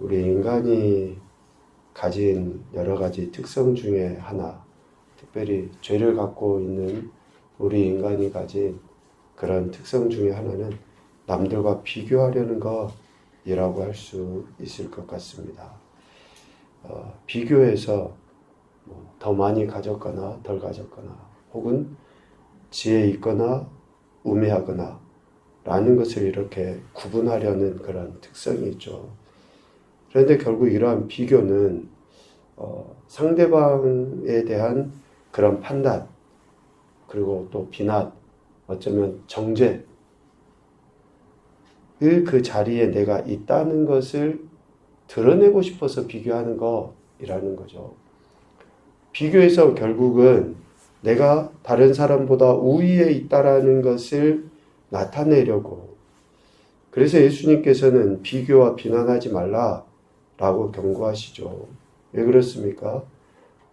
우리 인간이 가진 여러 가지 특성 중에 하나, 특별히 죄를 갖고 있는 우리 인간이 가진 그런 특성 중에 하나는 남들과 비교하려는 것이라고 할 수 있을 것 같습니다. 비교해서 더 많이 가졌거나 덜 가졌거나 혹은 지혜 있거나 우매하거나 라는 것을 이렇게 구분하려는 그런 특성이 있죠. 그런데 결국 이러한 비교는 상대방에 대한 그런 판단, 그리고 또 비난, 어쩌면 정죄의 그 자리에 내가 있다는 것을 드러내고 싶어서 비교하는 것이라는 거죠. 비교해서 결국은 내가 다른 사람보다 우위에 있다라는 것을 나타내려고. 그래서 예수님께서는 비교와 비난하지 말라라고 경고하시죠. 왜 그렇습니까?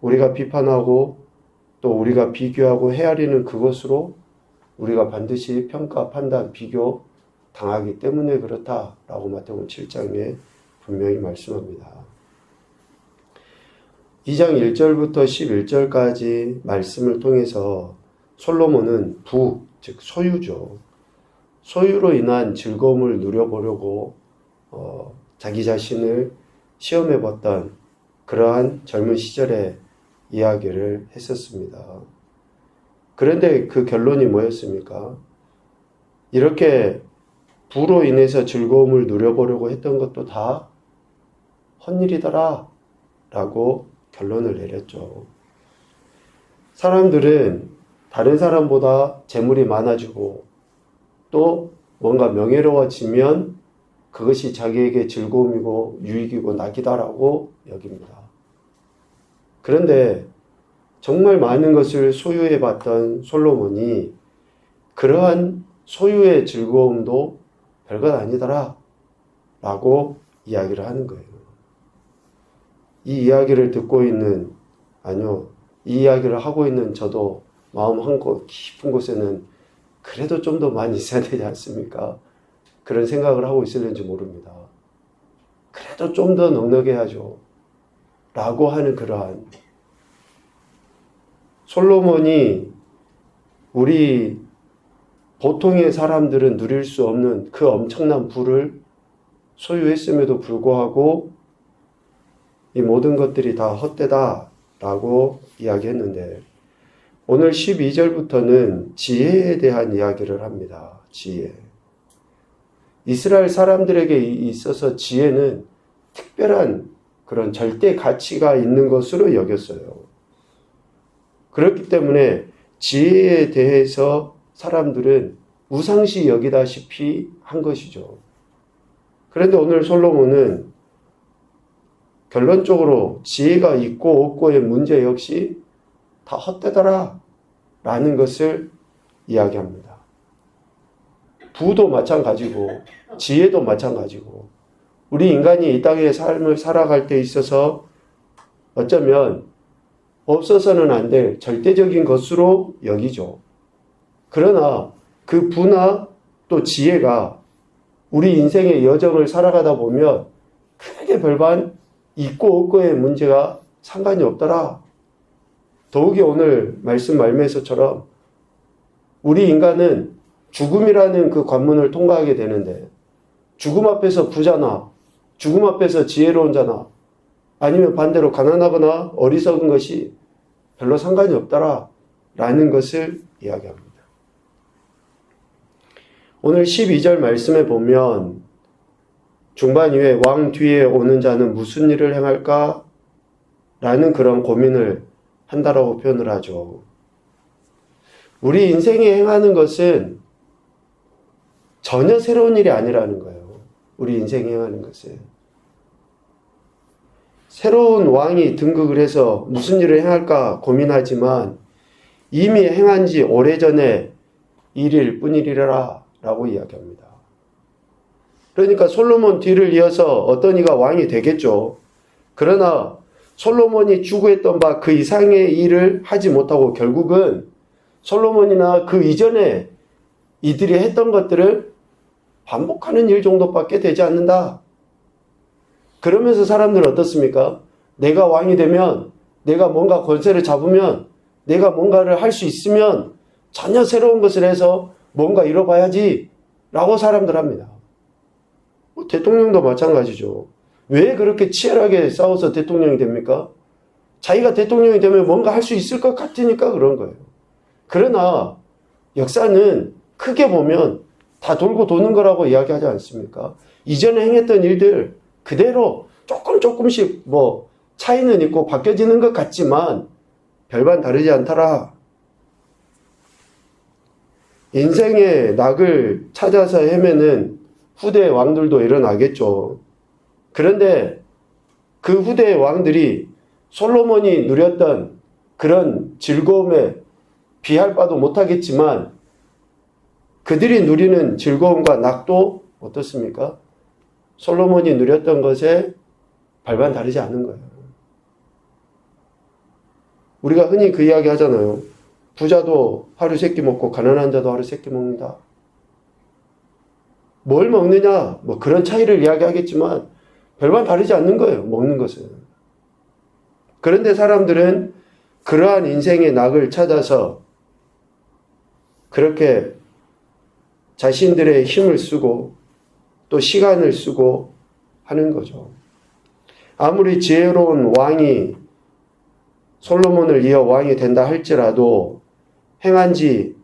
우리가 비판하고 또 우리가 비교하고 헤아리는 그것으로 우리가 반드시 평가, 판단, 비교 당하기 때문에 그렇다라고 마태복음 7장에 분명히 말씀합니다. 2장 1절부터 11절까지 말씀을 통해서 솔로몬은 즉 소유죠. 소유로 인한 즐거움을 누려보려고 자기 자신을 시험해봤던 그러한 젊은 시절의 이야기를 했었습니다. 그런데 그 결론이 뭐였습니까? 이렇게 부로 인해서 즐거움을 누려보려고 했던 것도 다 헛일이더라 라고 결론을 내렸죠. 사람들은 다른 사람보다 재물이 많아지고 또 뭔가 명예로워지면 그것이 자기에게 즐거움이고 유익이고 낙이다라고 여깁니다. 그런데 정말 많은 것을 소유해봤던 솔로몬이 그러한 소유의 즐거움도 별것 아니더라 라고 이야기를 하는 거예요. 이 이야기를 듣고 있는, 이 이야기를 하고 있는 저도 마음 깊은 곳에는 그래도 좀 더 많이 있어야 되지 않습니까? 그런 생각을 하고 있을는지 모릅니다. 그래도 좀 더 넉넉해야죠 라고 하는 그러한 솔로몬이 우리 보통의 사람들은 누릴 수 없는 그 엄청난 부를 소유했음에도 불구하고 이 모든 것들이 다 헛되다라고 이야기했는데 오늘 12절부터는 지혜에 대한 이야기를 합니다. 지혜. 이스라엘 사람들에게 있어서 지혜는 특별한 그런 절대 가치가 있는 것으로 여겼어요. 그렇기 때문에 지혜에 대해서 사람들은 우상시 여기다시피 한 것이죠. 그런데 오늘 솔로몬은 결론적으로 지혜가 있고 없고의 문제 역시 다 헛되더라 라는 것을 이야기합니다. 부도 마찬가지고 지혜도 마찬가지고 우리 인간이 이 땅의 삶을 살아갈 때 있어서 어쩌면 없어서는 안 될 절대적인 것으로 여기죠. 그러나 그 부나 또 지혜가 우리 인생의 여정을 살아가다 보면 크게 별반 있고 없고의 문제가 상관이 없더라. 더욱이 오늘 말씀 말미에서처럼 우리 인간은 죽음이라는 그 관문을 통과하게 되는데 죽음 앞에서 부자나 죽음 앞에서 지혜로운 자나 아니면 반대로 가난하거나 어리석은 것이 별로 상관이 없더라 라는 것을 이야기합니다. 오늘 12절 말씀에 보면 중반 이후에 왕 뒤에 오는 자는 무슨 일을 행할까? 라는 그런 고민을 한다라고 표현을 하죠. 우리 인생에 행하는 것은 전혀 새로운 일이 아니라는 거예요. 우리 인생에 행하는 것은. 새로운 왕이 등극을 해서 무슨 일을 행할까 고민하지만 이미 행한 지 오래전에 일일 뿐이리라 라고 이야기합니다. 그러니까 솔로몬 뒤를 이어서 어떤 이가 왕이 되겠죠. 그러나 솔로몬이 추구했던 바 그 이상의 일을 하지 못하고 결국은 솔로몬이나 그 이전에 이들이 했던 것들을 반복하는 일 정도밖에 되지 않는다. 그러면서 사람들은 어떻습니까? 내가 왕이 되면, 내가 뭔가 권세를 잡으면, 내가 뭔가를 할 수 있으면 전혀 새로운 것을 해서 뭔가 이뤄봐야지 라고 사람들 합니다. 대통령도 마찬가지죠. 왜 그렇게 치열하게 싸워서 대통령이 됩니까? 자기가 대통령이 되면 뭔가 할 수 있을 것 같으니까 그런 거예요. 그러나 역사는 크게 보면 다 돌고 도는 거라고 이야기하지 않습니까? 이전에 행했던 일들 그대로 조금씩 차이는 있고 바뀌어지는 것 같지만 별반 다르지 않더라. 인생의 낙을 찾아서 헤매는 후대 왕들도 일어나겠죠. 그런데 그 후대의 왕들이 솔로몬이 누렸던 그런 즐거움에 비할 바도 못하겠지만 그들이 누리는 즐거움과 낙도 어떻습니까? 솔로몬이 누렸던 것에 별반 다르지 않은 거예요. 우리가 흔히 그 이야기 하잖아요. 부자도 하루 세끼 먹고 가난한 자도 하루 세끼 먹는다. 뭘 먹느냐? 그런 차이를 이야기하겠지만 별반 다르지 않는 거예요. 먹는 것은. 그런데 사람들은 그러한 인생의 낙을 찾아서 그렇게 자신들의 힘을 쓰고 또 시간을 쓰고 하는 거죠. 아무리 지혜로운 왕이 솔로몬을 이어 왕이 된다 할지라도 행한 지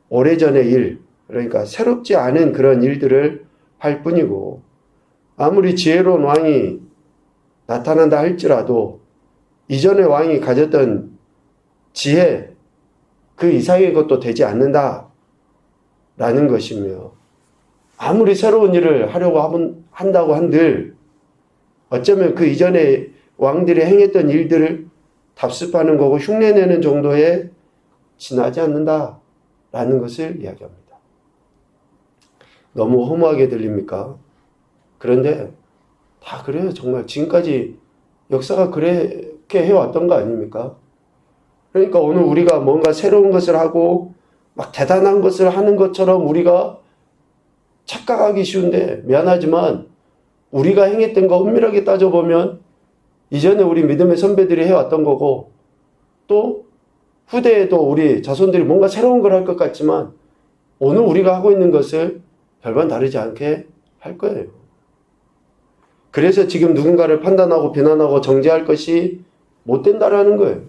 오래전의 일, 그러니까 새롭지 않은 그런 일들을 할 뿐이고 아무리 지혜로운 왕이 나타난다 할지라도 이전의 왕이 가졌던 지혜, 그 이상의 것도 되지 않는다라는 것이며 아무리 새로운 일을 하려고 한다고 한들 어쩌면 그 이전의 왕들이 행했던 일들을 답습하는 거고 흉내내는 정도에 지나지 않는다라는 것을 이야기합니다. 너무 허무하게 들립니까? 그런데 다 그래요. 정말 지금까지 역사가 그렇게 해왔던 거 아닙니까? 그러니까 오늘 우리가 뭔가 새로운 것을 하고 막 대단한 것을 하는 것처럼 우리가 착각하기 쉬운데 미안하지만 우리가 행했던 거 엄밀하게 따져보면 이전에 우리 믿음의 선배들이 해왔던 거고 또 후대에도 우리 자손들이 뭔가 새로운 걸 할 것 같지만 오늘 우리가 하고 있는 것을 별반 다르지 않게 할 거예요. 그래서 지금 누군가를 판단하고 비난하고 정죄할 것이 못 된다라는 거예요.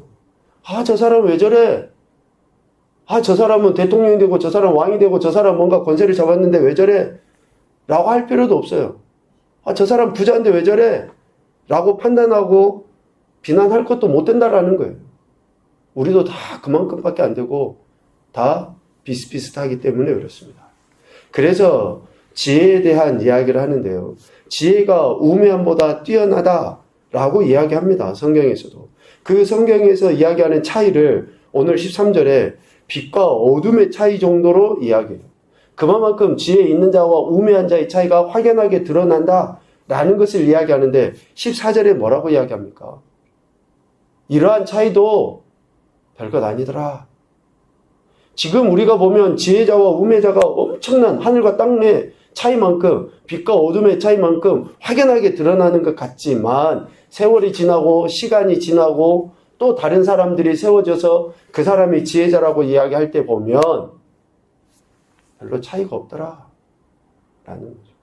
저 사람 왜 저래? 저 사람은 대통령이 되고 저 사람 왕이 되고 저 사람 뭔가 권세를 잡았는데 왜 저래? 라고 할 필요도 없어요. 저 사람 부자인데 왜 저래? 라고 판단하고 비난할 것도 못 된다라는 거예요. 우리도 다 그만큼밖에 안 되고 다 비슷비슷하기 때문에 그렇습니다. 그래서 지혜에 대한 이야기를 하는데요. 지혜가 우매함보다 뛰어나다라고 이야기합니다. 성경에서도. 그 성경에서 이야기하는 차이를 오늘 13절에 빛과 어둠의 차이 정도로 이야기해요. 그만큼 지혜 있는 자와 우매한 자의 차이가 확연하게 드러난다라는 것을 이야기하는데 14절에 뭐라고 이야기합니까? 이러한 차이도 별것 아니더라. 지금 우리가 보면 지혜자와 우매자가 엄청난 하늘과 땅의 차이만큼 빛과 어둠의 차이만큼 확연하게 드러나는 것 같지만 세월이 지나고 시간이 지나고 또 다른 사람들이 세워져서 그 사람이 지혜자라고 이야기할 때 보면 별로 차이가 없더라 라는 거죠.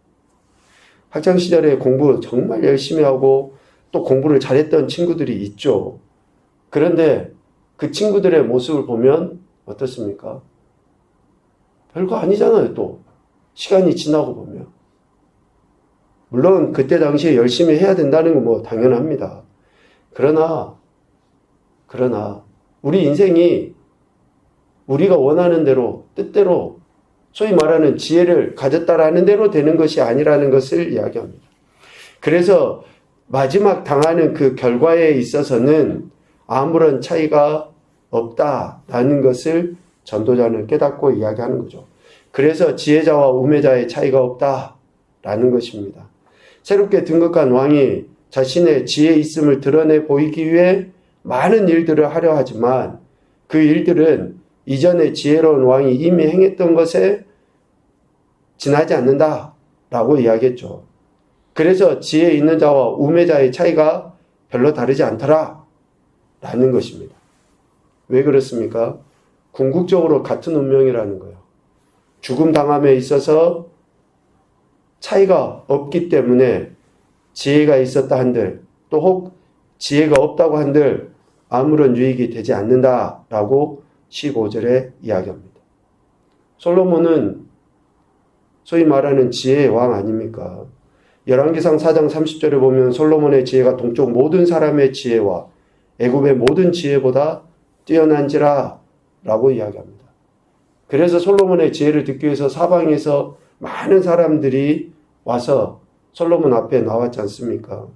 학창시절에 공부 정말 열심히 하고 또 공부를 잘했던 친구들이 있죠. 그런데 그 친구들의 모습을 보면 어떻습니까? 별거 아니잖아요. 또 시간이 지나고 보면 물론 그때 당시에 열심히 해야 된다는 건 당연합니다. 그러나 우리 인생이 우리가 원하는 대로 뜻대로 소위 말하는 지혜를 가졌다라는 대로 되는 것이 아니라는 것을 이야기합니다. 그래서 마지막 당하는 그 결과에 있어서는 아무런 차이가 없다라는 것을 전도자는 깨닫고 이야기하는 거죠. 그래서 지혜자와 우매자의 차이가 없다라는 것입니다. 새롭게 등극한 왕이 자신의 지혜 있음을 드러내 보이기 위해 많은 일들을 하려 하지만 그 일들은 이전에 지혜로운 왕이 이미 행했던 것에 지나지 않는다라고 이야기했죠. 그래서 지혜 있는 자와 우매자의 차이가 별로 다르지 않더라 라는 것입니다. 왜 그렇습니까? 궁극적으로 같은 운명이라는 거예요. 죽음 당함에 있어서 차이가 없기 때문에 지혜가 있었다 한들 또 혹 지혜가 없다고 한들 아무런 유익이 되지 않는다라고 15절에 이야기합니다. 솔로몬은 소위 말하는 지혜의 왕 아닙니까? 열왕기상 4장 30절에 보면 솔로몬의 지혜가 동쪽 모든 사람의 지혜와 애굽의 모든 지혜보다 뛰어난지라 라고 이야기합니다. 그래서 솔로몬의 지혜를 듣기 위해서 사방에서 많은 사람들이 와서 솔로몬 앞에 나왔지 않습니까?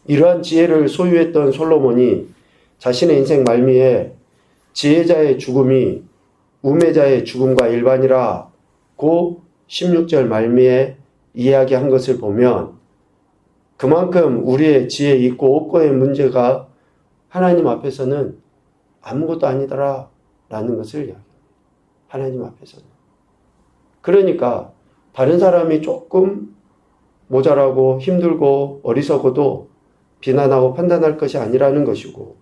이러한 지혜를 소유했던 솔로몬이 자신의 인생 말미에 지혜자의 죽음이 우매자의 죽음과 일반이라고 16절 말미에 이야기한 것을 보면 그만큼 우리의 지혜 있고 없고의 문제가 하나님 앞에서는 아무것도 아니더라 라는 것을 이야기합니다. 하나님 앞에서는. 그러니까 다른 사람이 조금 모자라고 힘들고 어리석어도 비난하고 판단할 것이 아니라는 것이고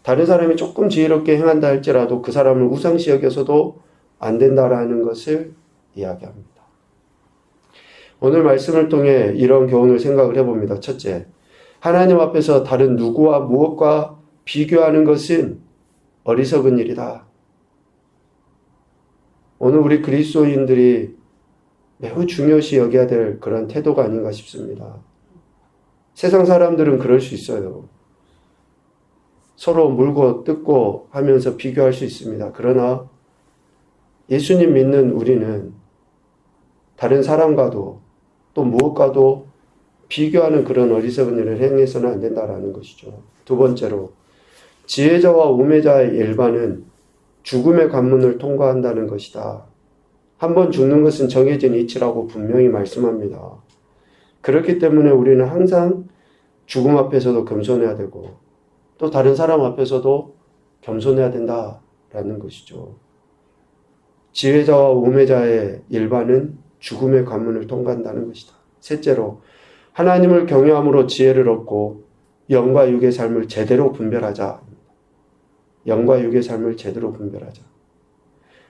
다른 사람이 조금 지혜롭게 행한다 할지라도 그 사람을 우상시 여겨서도 안 된다라는 것을 이야기합니다. 오늘 말씀을 통해 이런 교훈을 생각을 해봅니다. 첫째, 하나님 앞에서 다른 누구와 무엇과 비교하는 것은 어리석은 일이다. 오늘 우리 그리스도인들이 매우 중요시 여겨야 될 그런 태도가 아닌가 싶습니다. 세상 사람들은 그럴 수 있어요. 서로 물고 뜯고 하면서 비교할 수 있습니다. 그러나 예수님 믿는 우리는 다른 사람과도 또 무엇과도 비교하는 그런 어리석은 일을 행해서는 안 된다라는 것이죠. 두 번째로 지혜자와 우매자의 일반은 죽음의 관문을 통과한다는 것이다. 한번 죽는 것은 정해진 이치라고 분명히 말씀합니다. 그렇기 때문에 우리는 항상 죽음 앞에서도 겸손해야 되고 또 다른 사람 앞에서도 겸손해야 된다라는 것이죠. 지혜자와 우매자의 일반은 죽음의 관문을 통과한다는 것이다. 셋째로 하나님을 경외함으로 지혜를 얻고 영과 육의 삶을 제대로 분별하자. 영과 육의 삶을 제대로 분별하자.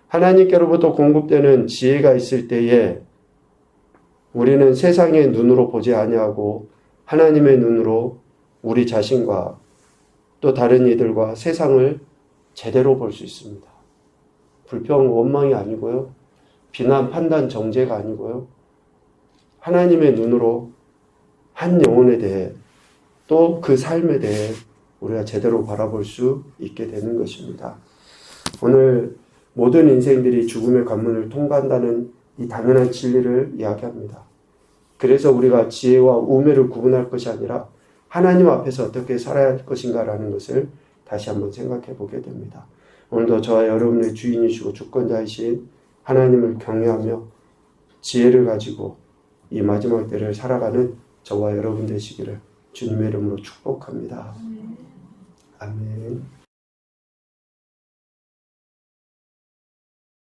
하나님께로부터 공급되는 지혜가 있을 때에 우리는 세상의 눈으로 보지 아니하고 하나님의 눈으로 우리 자신과 또 다른 이들과 세상을 제대로 볼 수 있습니다. 불평, 원망이 아니고요. 비난, 판단, 정죄가 아니고요. 하나님의 눈으로 한 영혼에 대해 또 그 삶에 대해 우리가 제대로 바라볼 수 있게 되는 것입니다. 오늘 모든 인생들이 죽음의 관문을 통과한다는 이 당연한 진리를 이야기합니다. 그래서 우리가 지혜와 우매를 구분할 것이 아니라 하나님 앞에서 어떻게 살아야 할 것인가라는 것을 다시 한번 생각해 보게 됩니다. 오늘도 저와 여러분의 주인이시고 주권자이신 하나님을 경외하며 지혜를 가지고 이 마지막 때를 살아가는 저와 여러분 되시기를 주님의 이름으로 축복합니다. 아멘.